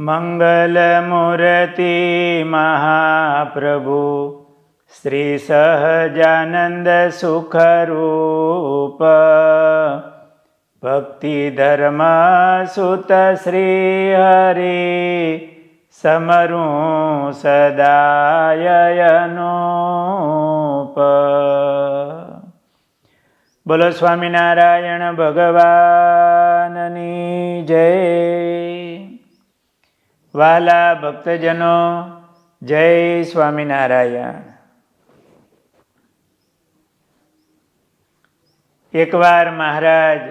મંગલમૂર્તિ મહાપ્રભુ શ્રી સહજાનંદ સુખરૂપ ભક્તિ ધર્મ સુત શ્રી હરિ સમરું સદાયનુપ. બોલો સ્વામિનારાયણ ભગવાનની જય. વાલા ભક્તજનો, જય સ્વામિનારાયણ. એકવાર મહારાજ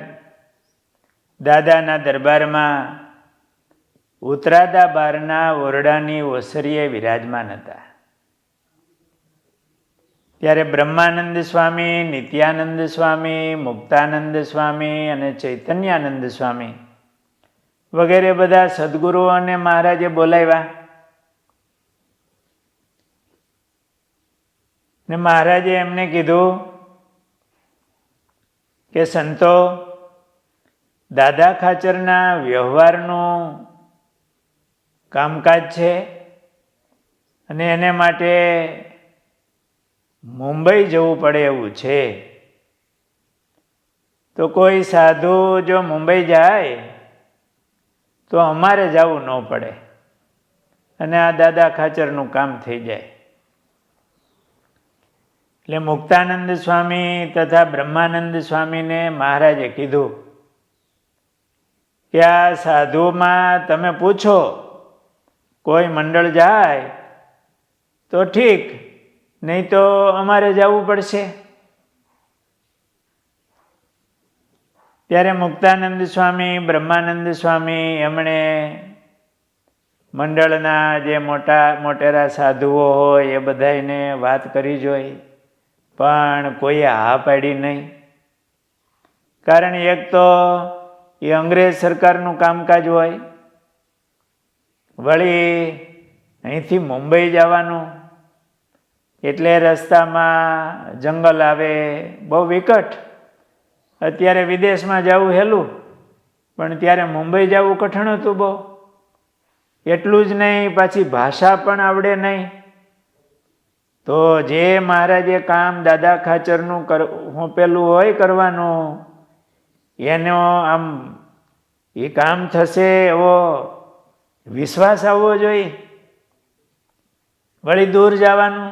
દાદાના દરબારમાં ઉતરાદા બારના ઓરડાની ઓસરીએ વિરાજમાન હતા. ત્યારે બ્રહ્માનંદ સ્વામી, નિત્યાનંદ સ્વામી, મુક્તાનંદ સ્વામી અને ચૈતન્યાનંદ સ્વામી વગેરે બધા સદગુરુઓને મહારાજે બોલાવ્યા ને મહારાજે એમને કીધું કે સંતો, દાદા ખાચરના વ્યવહારનું કામકાજ છે અને એને માટે મુંબઈ જવું પડે એવું છે. તો કોઈ સાધુ જો મુંબઈ જાય તો અમારે જવું ન પડે અને આ દાદા ખાચરનું કામ થઈ જાય. એટલે મુક્તાનંદ સ્વામી તથા બ્રહ્માનંદ સ્વામીને મહારાજે કીધું કે આ સાધુમાં તમે પૂછો, કોઈ મંડળ જાય તો ઠીક, નહીં તો અમારે જવું પડશે. ત્યારે મુક્તાનંદ સ્વામી, બ્રહ્માનંદ સ્વામી એમણે મંડળના જે મોટેરા સાધુઓ હોય એ બધાને વાત કરી જોઈ, પણ કોઈએ હા પાડી નહીં. કારણ એક તો એ અંગ્રેજ સરકારનું કામકાજ હોય, વળી અહીંથી મુંબઈ જવાનું એટલે રસ્તામાં જંગલ આવે, બહુ વિકટ. અત્યારે વિદેશમાં જવું હેલું, પણ ત્યારે મુંબઈ જવું કઠણ હતું બહુ. એટલું જ નહીં, પાછી ભાષા પણ આવડે નહીં. તો જે મહારાજે કામ દાદા ખાચરનું હોંપેલું હોય કરવાનું, એનો આમ એ કામ થશે એવો વિશ્વાસ આવવો જોઈએ. વળી દૂર જવાનું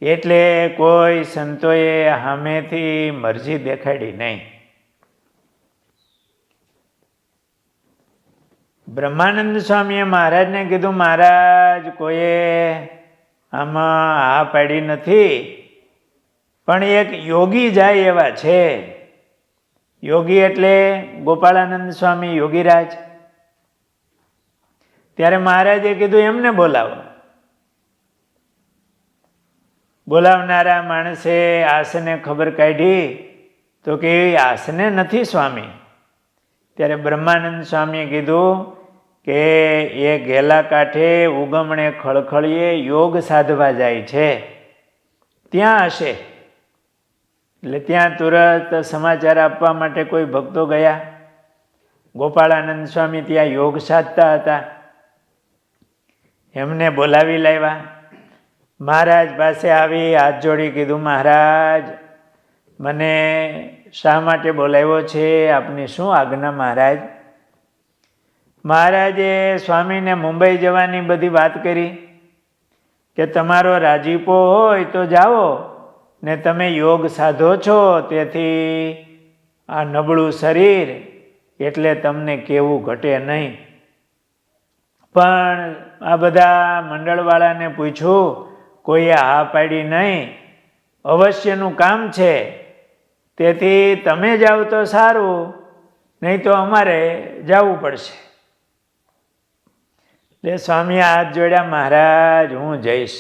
એટલે કોઈ સંતોએ સામેથી મરજી દેખાડી નહીં. બ્રહ્માનંદ સ્વામીએ મહારાજને કીધું, મહારાજ કોઈએ આમાં હા પાડી નથી, પણ એક યોગી જાય એવા છે. યોગી એટલે ગોપાળાનંદ સ્વામી, યોગીરાજ. ત્યારે મહારાજે કીધું એમને બોલાવો. બોલાવનારા માણસે આસને ખબર કાઢી તો કે આસને નથી સ્વામી. ત્યારે બ્રહ્માનંદ સ્વામીએ કીધું કે એ ઘેલા કાંઠે ઉગમણે ખળખળીએ યોગ સાધવા જાય છે, ત્યાં હશે. એટલે ત્યાં તુરત સમાચાર આપવા માટે કોઈ ભક્તો ગયા. ગોપાળાનંદ સ્વામી ત્યાં યોગ સાધતા હતા, એમને બોલાવી લાવ્યા. મહારાજ પાસે આવી હાથ જોડી કીધું, મહારાજ મને શા માટે બોલાવ્યો છે, આપની શું આજ્ઞા મહારાજ? મહારાજે સ્વામીને મુંબઈ જવાની બધી વાત કરી કે તમારો રાજીપો હોય તો જાઓ, ને તમે યોગ સાધો છો તેથી આ નબળું શરીર એટલે તમને કેવું ઘટે નહીં. પણ આ બધા મંડળવાળાને પૂછ્યું, કોઈએ હા પાડી નહીં. અવશ્યનું કામ છે, તેથી તમે જાઓ તો સારું, નહીં તો અમારે જવું પડશે. એટલે સ્વામીએ હાથ જોડ્યા, મહારાજ હું જઈશ.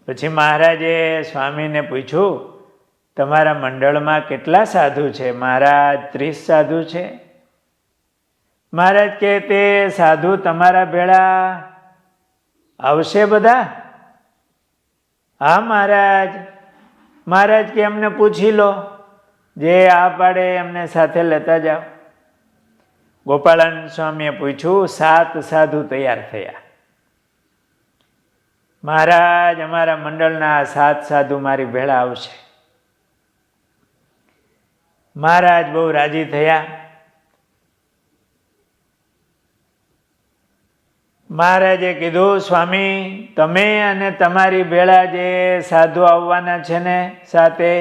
પછી મહારાજે સ્વામીને પૂછ્યું, તમારા મંડળમાં કેટલા સાધુ છે? મહારાજ 30 સાધુ છે. મહારાજ કે તે સાધુ તમારા ભેળા આવશે બધા? હા મહારાજ. મહારાજ કે એમને પૂછી લો, જે આ પાડે એમને સાથે લેતા જાઓ. ગોપાળાનંદ સ્વામીએ પૂછ્યું, 7 સાધુ તૈયાર થયા. મહારાજ, અમારા મંડળના 7 સાધુ મારી ભેળા આવશે. મહારાજ બહુ રાજી થયા. મહારાજે કીધું, સ્વામી, તમે અને તમારી ભેળા જે સાધુ આવવાના છે ને સાથે,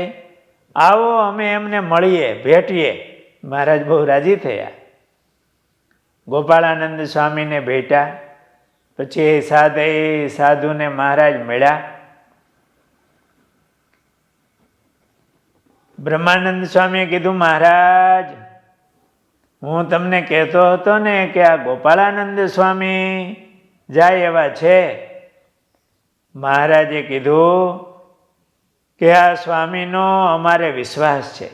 આવો, અમે એમને મળીએ, ભેટીએ. મહારાજ બહુ રાજી થયા. ગોપાળાનંદ સ્વામીને ભેટ્યા. પછી સાધુને મહારાજ મળ્યા. બ્રહ્માનંદ સ્વામીએ કીધું, મહારાજ, હું તમને કહેતો હતો ને કે આ ગોપાળાનંદ સ્વામી જાય એવા છે. મહારાજે કીધું કે આ સ્વામીનો અમારે વિશ્વાસ છે,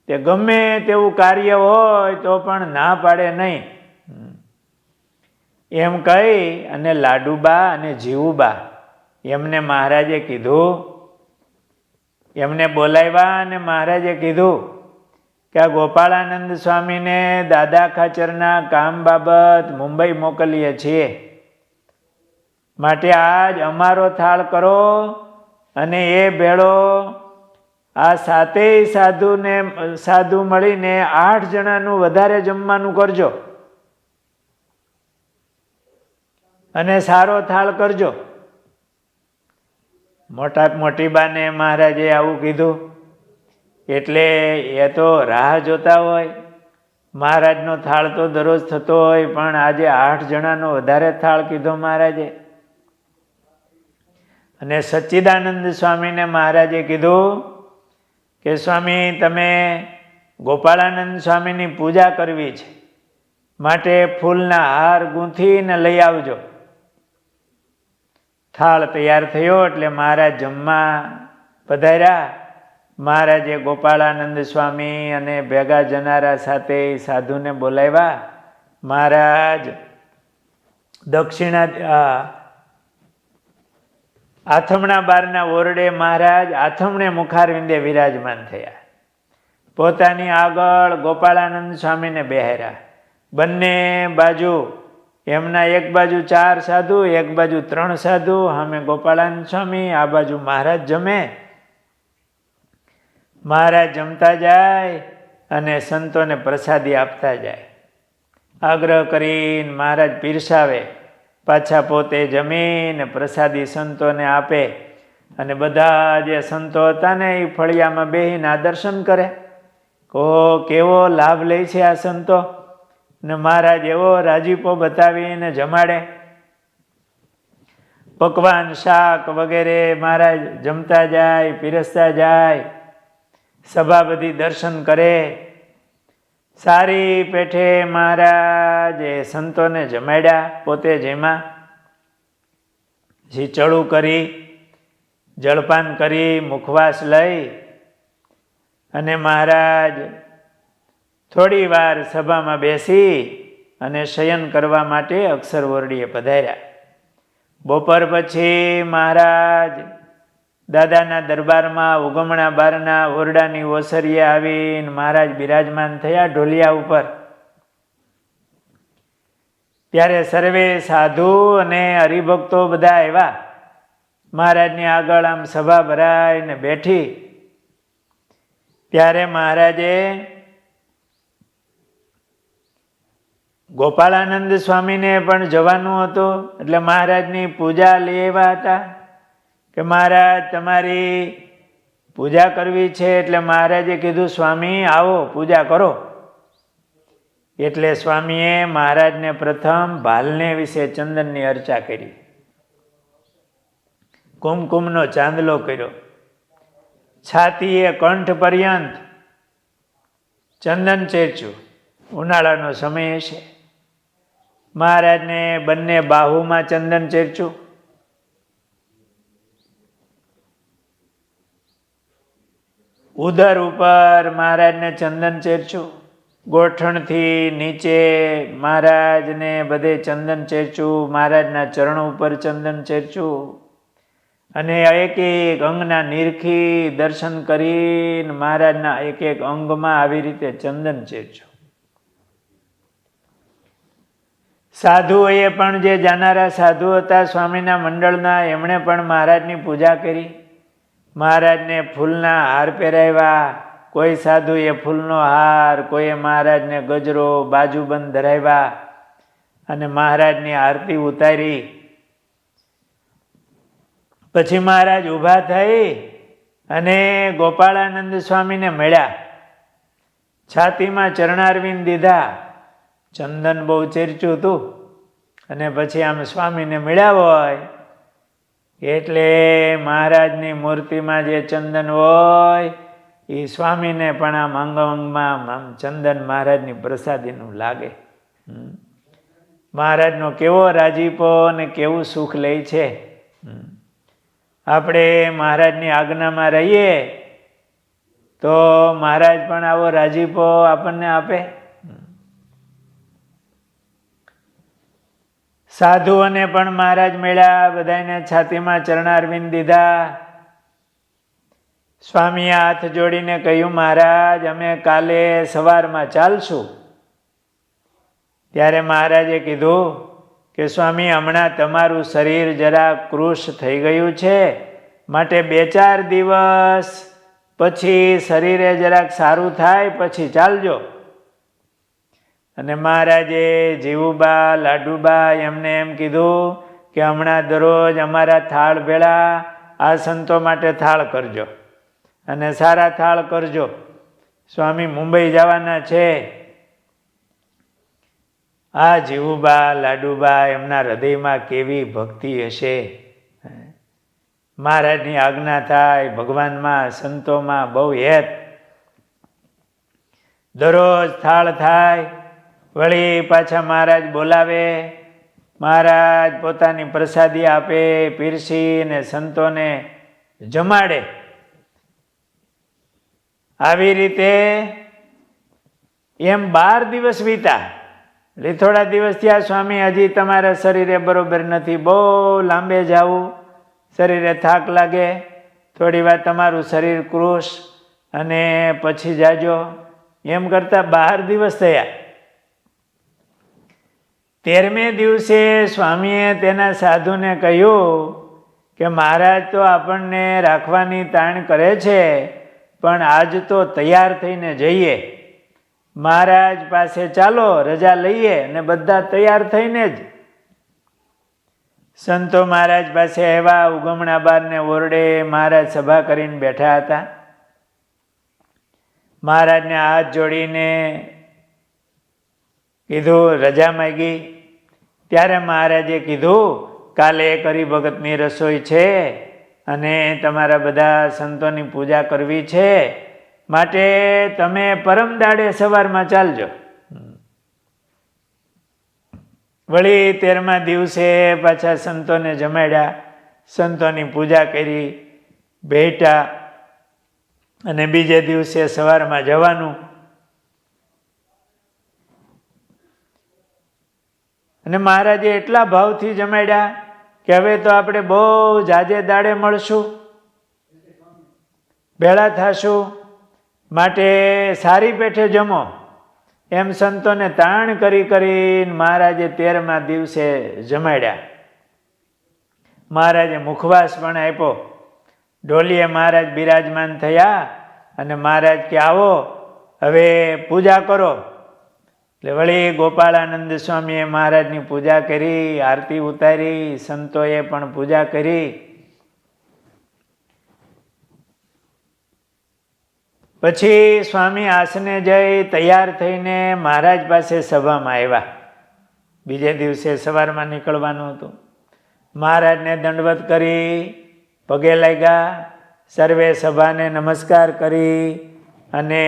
તે ગમે તેવું કાર્ય હોય તો પણ ના પાડે નહીં. એમ કહી અને લાડુબા અને જીવુબા એમને મહારાજે કીધું, એમને બોલાવ્યા અને મહારાજે કીધું કે આ ગોપાળાનંદ સ્વામીને દાદા ખાચરના કામ બાબત મુંબઈ મોકલીએ છીએ, માટે આજ અમારો થાળ કરો અને એ ભેળો આ 7 સાધુ મળીને 8 જણાનું વધારે જમવાનું કરજો અને સારો થાળ કરજો. મોટી બાને મહારાજે આવું કીધું એટલે એ તો રાહ જોતા હોય. મહારાજનો થાળ તો દરરોજ થતો હોય, પણ આજે 8 જણાનો વધારે થાળ કીધો મહારાજે. અને સચ્ચિદાનંદ સ્વામીને મહારાજે કીધું કે સ્વામી, તમે ગોપાળાનંદ સ્વામીની પૂજા કરવી છે, માટે ફૂલના હાર ગૂંથીને લઈ આવજો. થાળ તૈયાર થયો એટલે મહારાજ જમવા પધાર્યા. મહારાજે ગોપાળાનંદ સ્વામી અને ભેગા જનારા સાથે સાધુને બોલાવ્યા. મહારાજ આથમણા બારના ઓરડે મહારાજ આથમણે મુખારવિંદે વિરાજમાન થયા. પોતાની આગળ ગોપાળાનંદ સ્વામીને બેહાર્યા. બંને બાજુ એમના એક બાજુ 4 સાધુ, એક બાજુ 3 સાધુ, સામે ગોપાળાનંદ સ્વામી, આ બાજુ મહારાજ જમે. મહારાજ જમતા જાય અને સંતોને પ્રસાદી આપતા જાય. આગ્રહ કરીને મહારાજ પીરસાવે, પાછા પોતે જમીને પ્રસાદી સંતોને આપે. અને બધા જે સંતો હતા ને એ ફળિયામાં બેસીને આ દર્શન કરે. કેવો લાભ લે છે આ સંતો. ને મહારાજ એવો રાજીપો બતાવીને જમાડે. પકવાન, શાક વગેરે મહારાજ જમતા જાય, પીરસતા જાય. સભા બધી દર્શન કરે. સારી પેઠે મહારાજે સંતોને જમાડ્યા, પોતે જેમાં ચડું કરી, જળપાન કરી, મુખવાસ લઈ અને મહારાજ થોડી વાર સભામાં બેસી અને શયન કરવા માટે અક્ષર ઓરડીએ પધાર્યા. બપોર પછી મહારાજ દાદાના દરબારમાં ઉગમણા બારના ઓરડાની ઓસરીએ આવીને મહારાજ બિરાજમાન થયા ઢોલિયા ઉપર. ત્યારે સર્વે સાધુ અને હરિભક્તો બધા આવ્યા. મહારાજની આગળ આમ સભા ભરાઈને બેઠી. ત્યારે મહારાજે ગોપાળાનંદ સ્વામીને પણ જવાનું હતું, એટલે મહારાજની પૂજા લઈ આવ્યા હતા કે મહારાજ તમારી પૂજા કરવી છે. એટલે મહારાજે કીધું, સ્વામી આવો પૂજા કરો. એટલે સ્વામીએ મહારાજને પ્રથમ ભાલને વિશે ચંદનની અર્ચા કરી, કુમકુમનો ચાંદલો કર્યો, છાતીએ કંઠ પર્યંત ચંદન ચેર્ચ્યું. ઉનાળાનો સમય હશે. મહારાજને બંને બાહુમાં ચંદન ચેર્ચ્યું. ઉદર ઉપર મહારાજને ચંદન ચેર્ચ્યું. ગોઠણથી નીચે મહારાજને બધે ચંદન ચેર્ચ્યું. મહારાજના ચરણ ઉપર ચંદન ચેર્ચ્યું. અને એક એક અંગના નિરખી દર્શન કરીને મહારાજના એક એક અંગમાં આવી રીતે ચંદન ચેર્ચ્યું. સાધુઓએ પણ જે જાનારા સાધુ હતા સ્વામીના મંડળના, એમણે પણ મહારાજની પૂજા કરી. મહારાજને ફૂલના હાર પહેરાવ્યા. કોઈ સાધુએ ફૂલનો હાર, કોઈએ મહારાજને ગજરો, બાજુબંધ ધરાવ્યા અને મહારાજની આરતી ઉતારી. પછી મહારાજ ઊભા થઈ અને ગોપાળાનંદ સ્વામીને મળ્યા. છાતીમાં ચરણારવિંદ દીધા. ચંદન બહુ ચેરચ્યું હતું અને પછી આમ સ્વામીને મળ્યા હોય એટલે મહારાજની મૂર્તિમાં જે ચંદન હોય એ સ્વામીને પણ આમ અંગમાં આમ ચંદન મહારાજની પ્રસાદીનું લાગે. મહારાજનો કેવો રાજીપો અને કેવું સુખ લે છે. આપણે મહારાજની આજ્ઞામાં રહીએ તો મહારાજ પણ આવો રાજીપો આપણને આપે. સાધુઓને પણ મહારાજ મળ્યા. બધાને છાતીમાં ચરણારવિંદ દીધા. સ્વામીએ હાથ જોડીને કહ્યું, મહારાજ અમે કાલે સવારમાં ચાલશું. ત્યારે મહારાજે કીધું કે સ્વામી, હમણાં તમારું શરીર જરા કૃશ થઈ ગયું છે, માટે 2-4 દિવસ પછી શરીરે જરાક સારું થાય પછી ચાલજો. અને મહારાજે જીવુબા, લાડુબા એમને એમ કીધું કે હમણાં દરરોજ અમારા થાળ ભેળા આ સંતો માટે થાળ કરજો અને સારા થાળ કરજો. સ્વામી મુંબઈ જવાના છે. આ જીવુબા, લાડુબા એમના હૃદયમાં કેવી ભક્તિ હશે. મહારાજની આજ્ઞા થાય, ભગવાનમાં સંતોમાં બહુ હેત. દરરોજ થાળ થાય, વળી પાછા મહારાજ બોલાવે. મહારાજ પોતાની પ્રસાદી આપે, પીરસીને સંતોને જમાડે. આવી રીતે એમ 12 દિવસ વીતા. એટલે થોડા દિવસ થયા, સ્વામી હજી તમારા શરીરે બરોબર નથી, બહુ લાંબે જાવું, શરીરે થાક લાગે, થોડી વાર તમારું શરીર કૃશ અને પછી જાજો. એમ કરતા 12 દિવસ થયા. 13મે દિવસે સ્વામીએ તેના સાધુને કહ્યું કે મહારાજ તો આપણને રાખવાની તાણ કરે છે, પણ આજ તો તૈયાર થઈને જઈએ. મહારાજ પાસે ચાલો, રજા લઈએ અને બધા તૈયાર થઈને જ. સંતો મહારાજ પાસે આવ્યા. ઉગમણા બારને ઓરડે મહારાજ સભા કરીને બેઠા હતા. મહારાજને હાથ જોડીને કીધું, રજા માંગી. ત્યારે મહારાજે કીધું, કાલે એક હરિભગતની રસોઈ છે અને તમારા બધા સંતોની પૂજા કરવી છે, માટે તમે પરમ દાડે સવારમાં ચાલજો. વળી 13મા દિવસે પાછા સંતોને જમાડ્યા, સંતોની પૂજા કરી, ભેટા અને બીજે દિવસે સવારમાં જવાનું. અને મહારાજે એટલા ભાવથી જમાડ્યા કે હવે તો આપણે બહુ જાજે દાડે મળશું, ભેળા થશું, માટે સારી પેઠે જમો. એમ સંતોને તાણ કરી કરીને મહારાજે 13મા દિવસે જમાડ્યા. મહારાજે મુખવાસ પણ આપ્યો. ઢોલીએ મહારાજ બિરાજમાન થયા અને મહારાજ કે આવો હવે પૂજા કરો. એટલે વળી ગોપાળાનંદ સ્વામીએ મહારાજની પૂજા કરી, આરતી ઉતારી, સંતોએ પણ પૂજા કરી. પછી સ્વામી આસને જઈ તૈયાર થઈને મહારાજ પાસે સભામાં આવ્યા. બીજે દિવસે સવારમાં નીકળવાનું હતું. મહારાજને દંડવત કરી, પગે લાગ્યા, સર્વે સભાને નમસ્કાર કરી અને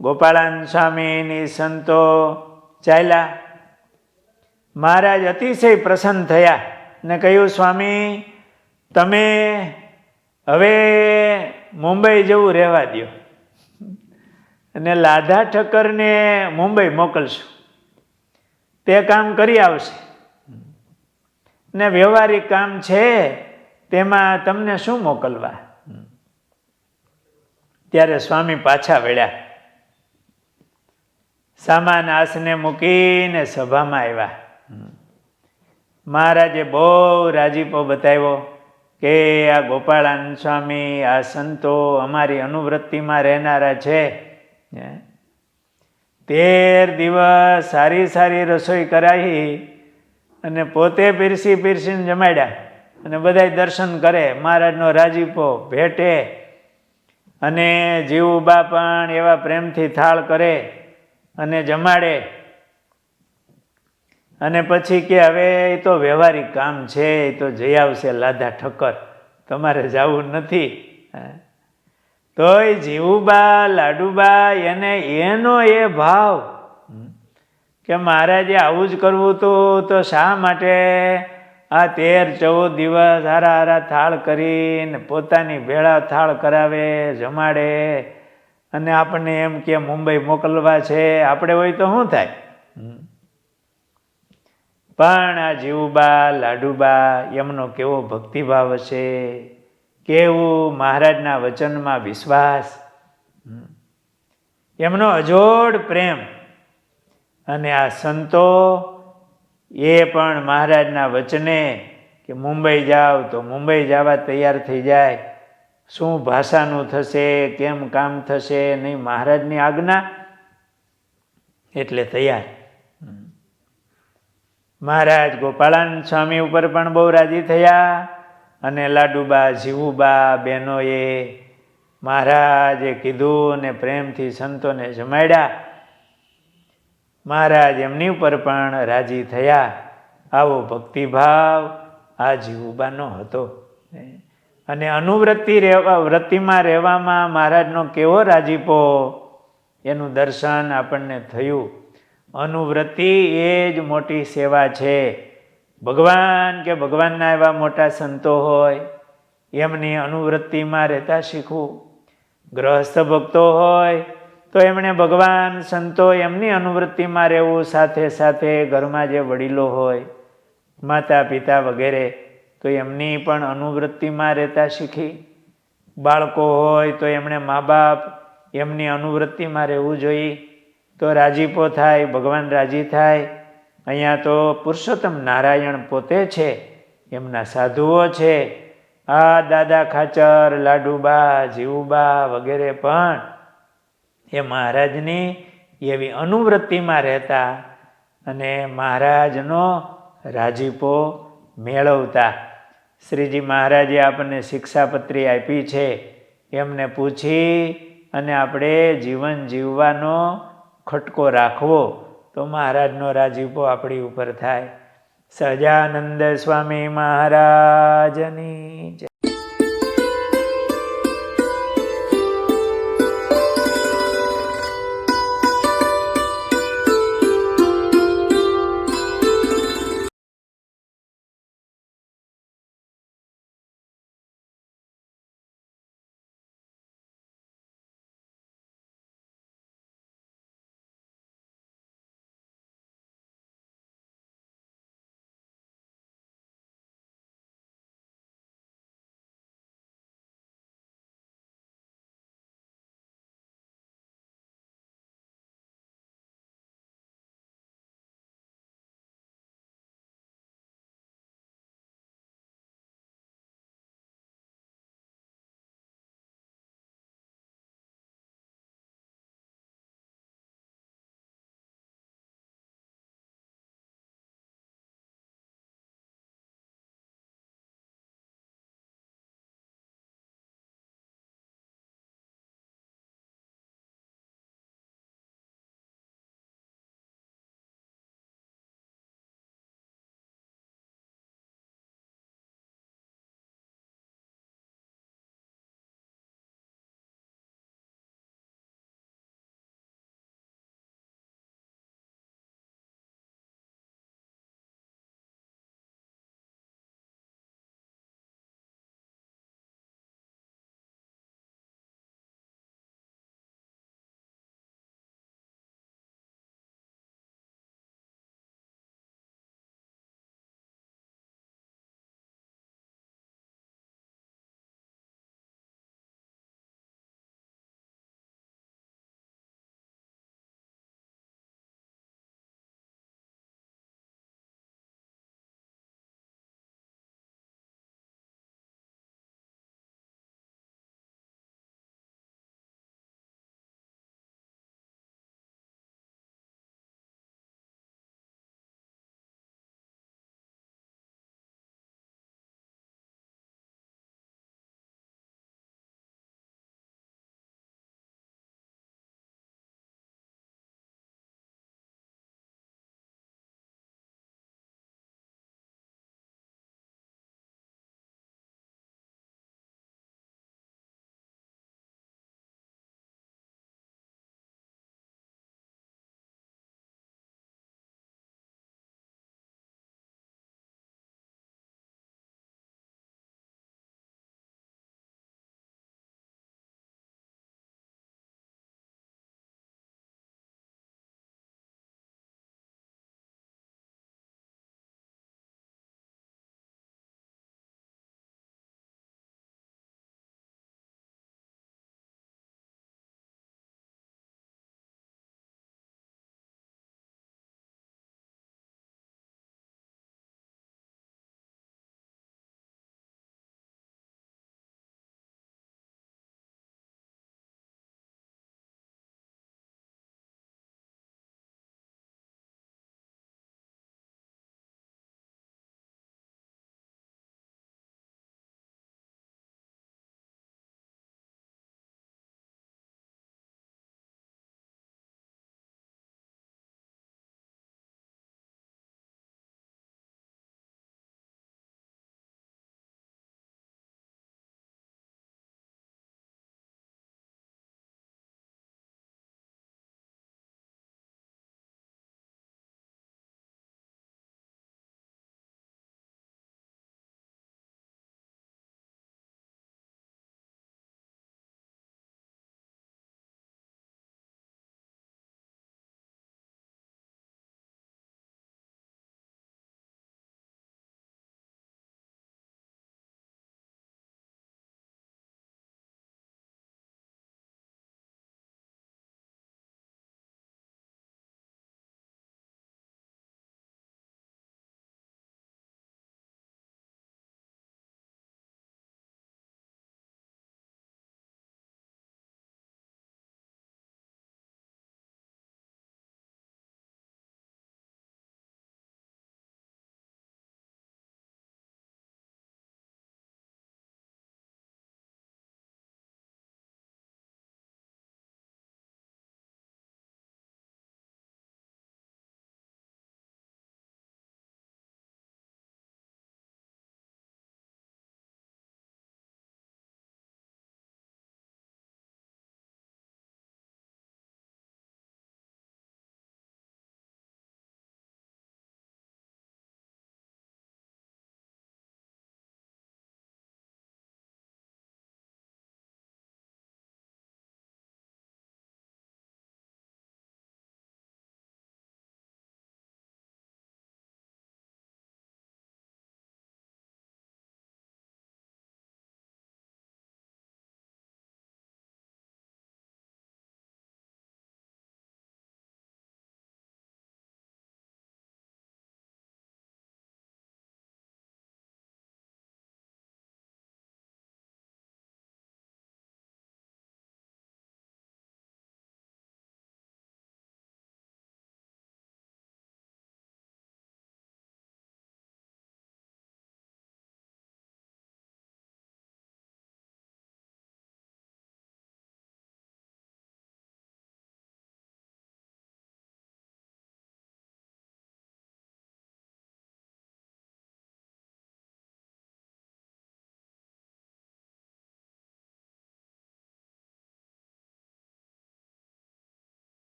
ગોપાળાનંદ સ્વામીની સંતો ચાલ્યા. મહારાજ અતિશય પ્રસન્ન થયા ને કહ્યું, સ્વામી તમે હવે મુંબઈ જવું રહેવા દો અને લાધા ઠક્કરને મુંબઈ મોકલશું, તે કામ કરી આવશે ને વ્યવહારિક કામ છે તેમાં તમને શું મોકલવા. ત્યારે સ્વામી પાછા વળ્યા. સામાન આસને મૂકીને સભામાં આવ્યા. મહારાજે બહુ રાજીપો બતાવ્યો કે આ ગોપાળાનંદ સ્વામી, આ સંતો અમારી અનુવૃત્તિમાં રહેનારા છે. 13 દિવસ સારી સારી રસોઈ કરાવી અને પોતે પીરસીને જમાડ્યા અને બધાય દર્શન કરે, મહારાજનો રાજીપો ભેટે. અને જીવુબા પણ એવા પ્રેમથી થાળ કરે અને જમાડે. અને પછી કે હવે એ તો વ્યવહારિક કામ છે, એ તો જઈ આવશે લાધા ઠક્કર, તમારે જવું નથી. તોય જીવુબા, લાડુબા એને એનો એ ભાવ કે મહારાજે આવું જ કરવું હતું તો શા માટે આ 13-14 દિવસ હારા થાળ કરીને પોતાની ભેળા થાળ કરાવે, જમાડે અને આપણને એમ કે મુંબઈ મોકલવા છે, આપણે હોય તો શું થાય? પણ આ જીવુબા, લાડુબા એમનો કેવો ભક્તિભાવ હશે, કેવું મહારાજના વચનમાં વિશ્વાસ, એમનો અજોડ પ્રેમ. અને આ સંતો એ પણ મહારાજના વચને કે મુંબઈ જાવ તો મુંબઈ જવા તૈયાર થઈ જાય. શું ભાષાનું થશે, કેમ કામ થશે, નહીં મહારાજની આજ્ઞા એટલે તૈયાર. મહારાજ ગોપાળાનંદ સ્વામી ઉપર પણ બહુ રાજી થયા. અને લાડુબા, જીવુબા બહેનોએ મહારાજે કીધું અને પ્રેમથી સંતોને જમાડ્યા. મહારાજ એમની ઉપર પણ રાજી થયા. આવો ભક્તિભાવ આ જીવુબાનો હતો. અને વૃત્તિમાં રહેવામાં મહારાજનો કેવો રાજીપો, એનું દર્શન આપણને થયું. અનુવૃત્તિ એ જ મોટી સેવા છે. ભગવાન કે ભગવાનના એવા મોટા સંતો હોય એમની અનુવૃત્તિમાં રહેતા શીખવું. ગ્રહસ્થ ભક્તો હોય તો એમણે ભગવાન, સંતો એમની અનુવૃત્તિમાં રહેવું. સાથે સાથે ઘરમાં જે વડીલો હોય, માતા પિતા વગેરે, તો એમની પણ અનુવૃત્તિમાં રહેતા શીખી. બાળકો હોય તો એમણે મા બાપ એમની અનુવૃત્તિમાં રહેવું જોઈએ, તો રાજીપો થાય, ભગવાન રાજી થાય. અહીંયા તો પુરુષોત્તમ નારાયણ પોતે છે, એમના સાધુઓ છે. આ દાદા ખાચર, લાડુબા, જીવુબા વગેરે પણ એ મહારાજની એવી અનુવૃત્તિમાં રહેતા અને મહારાજનો રાજીપો મેળવતા. શ્રીજી મહારાજે આપણને શિક્ષાપત્રી આપી છે, એમને પૂછી અને આપણે જીવન જીવવાનો ખટકો રાખવો તો મહારાજનો રાજીપો આપણી ઉપર થાય. સહજાનંદ સ્વામી મહારાજની જય.